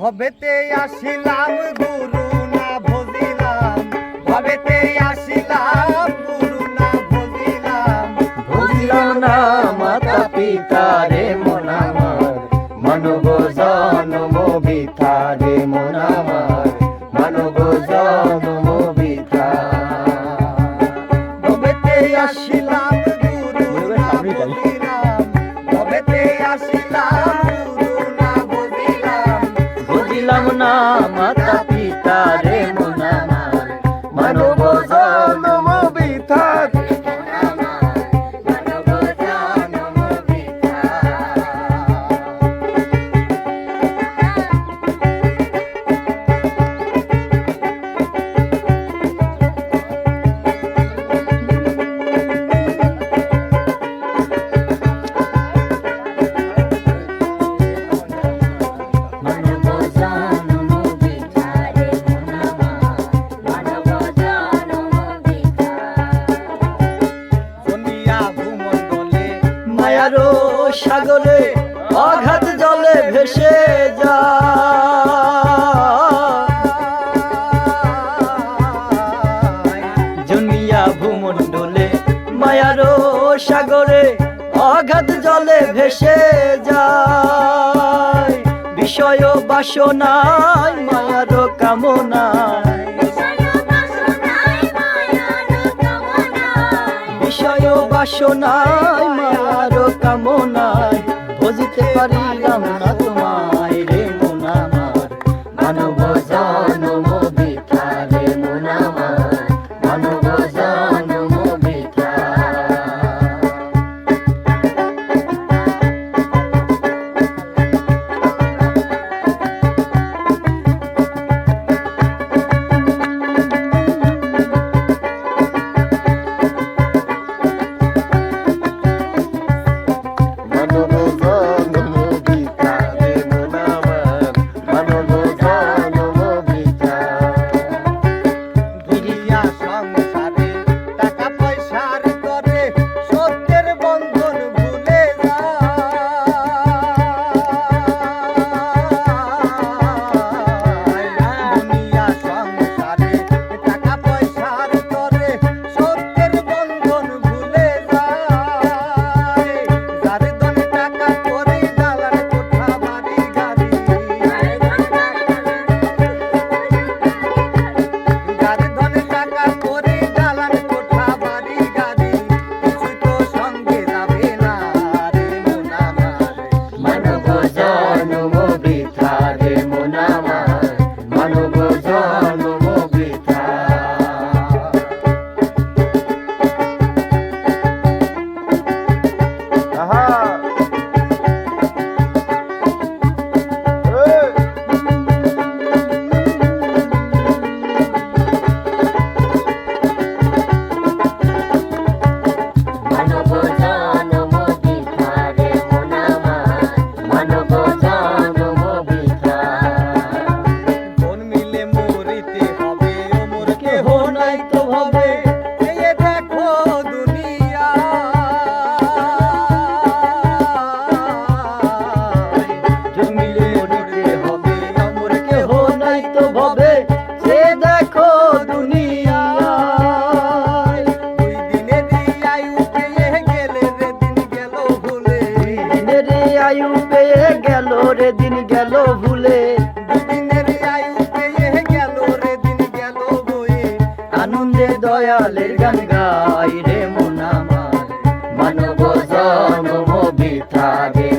ভবেতে আসিলাম গুরু না ভজিলাম, ভবেতে আসিলাম গুরু না ভজিলাম, ভজিলাম না মাতা পিতা রে মন আমার, মানব জন্ম বৃথা রে মন আমার, মানব জন্ম বৃথা। ভবেতে আসিলাম গুরু না ভজিলাম, ভবেতে আসিলাম গুরু না ভজিলাম, ভজিলাম না মাতা পিতা রে মন আমার, মানব জন্ম বৃথা। মায়ারো সাগরে অগাধ জলে ভেসে যায়, জুনিয়া ভূমণ্ডলে মায়ারো সাগরে অগাধ জলে ভেসে যায়, বিষয় বাসনায় মায়ার কামনায়, বিষয় বাসনায় মায়ার কামনায়, বুঝতে পারিলাম না তোমায় রে মন আমার, মানব জন্ম বৃথা রে মন আমার, মানব জন্ম বৃথা। আয়ু পেয়ে গেল রে দিন গেল ভুলে, দুদিনের আয়ু পেয়ে গেল রে দিন গেল বয়ে, আনন্দে দয়ালের গান গাই রে মন আমার, মানব জন্ম বৃথা রে